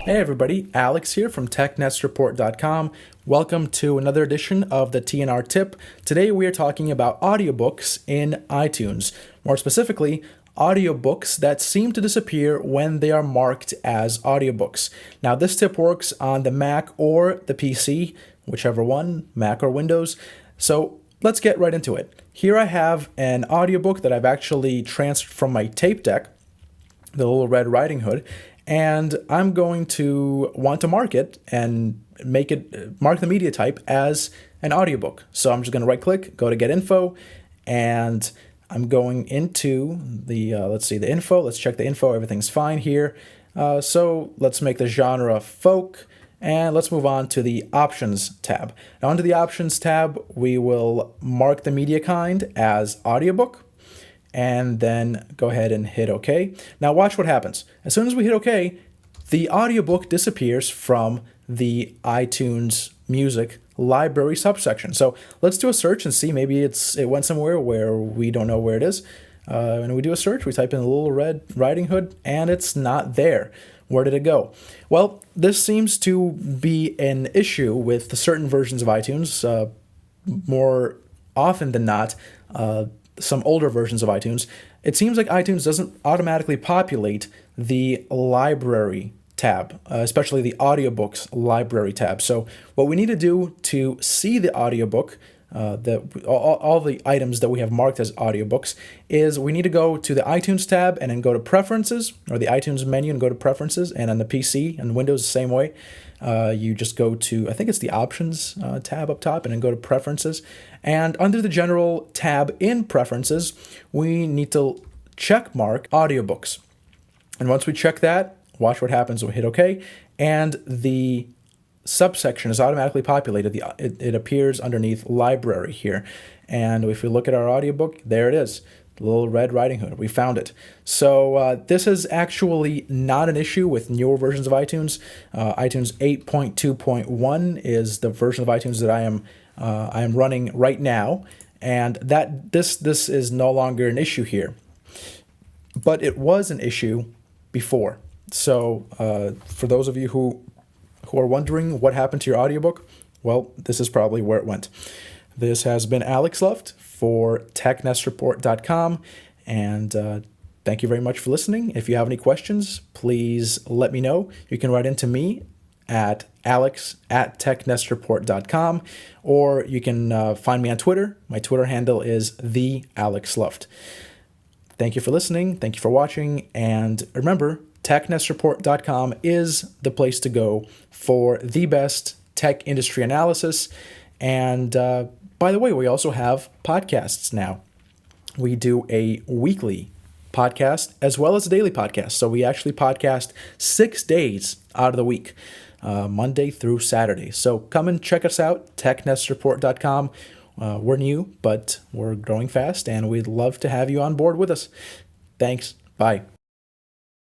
Hey everybody, Alex here from TechNestReport.com. Welcome to another edition of the TNR Tip. Today we are talking about audiobooks in iTunes. More specifically, audiobooks that seem to disappear when they are marked as audiobooks. Now this tip works on the Mac or the PC, whichever one, Mac or Windows. So let's get right into it. Here I have an audiobook that I've actually transferred from my tape deck, the little Red Riding Hood, and I'm going to want to mark it and mark the media type as an audiobook. So I'm just going to right click, go to Get Info, and I'm going into the, the info. Let's check the info. Everything's fine here. So let's make the genre folk, and let's move on to the Options tab. Now under the Options tab, we will mark the media kind as audiobook, and then go ahead and hit OK. Now watch what happens. As soon as we hit OK, the audiobook disappears from the iTunes Music library subsection. So let's do a search and see, maybe it went somewhere where we don't know where it is. When we do a search, we type in a little Red Riding Hood, and it's not there. Where did it go? Well, this seems to be an issue with certain versions of iTunes. More often than not, some older versions of iTunes, it seems like iTunes doesn't automatically populate the library tab, especially the audiobooks library tab. So what we need to do to see the audiobook, all the items that we have marked as audiobooks, is we need to go to the iTunes tab and then go to Preferences, or the iTunes menu and go to Preferences, and on the PC and Windows the same way. You just go to, I think it's the Options tab up top, and then go to Preferences. And under the General tab in Preferences, we need to check mark Audiobooks. And once we check that, watch what happens. We'll hit OK, and the subsection is automatically populated. It appears underneath Library here. And if we look at our audiobook, there it is. Little Red Riding Hood. We found it. So this is actually not an issue with newer versions of iTunes. iTunes 8.2.1 is the version of iTunes that I am running right now, and that this is no longer an issue here. But it was an issue before. So for those of you who are wondering what happened to your audiobook, well, this is probably where it went. This has been Alex Luft for TechNestReport.com, and thank you very much for listening. If you have any questions, please let me know. You can write into me at alex@technestreport.com, or you can find me on Twitter. My Twitter handle is @thealexluft. Thank you for listening. Thank you for watching, and remember, TechNestReport.com is the place to go for the best tech industry analysis. And by the way, we also have podcasts now. We do a weekly podcast as well as a daily podcast. So we actually podcast 6 days out of the week, Monday through Saturday. So come and check us out, TechNestReport.com. We're new, but we're growing fast, and we'd love to have you on board with us. Thanks. Bye.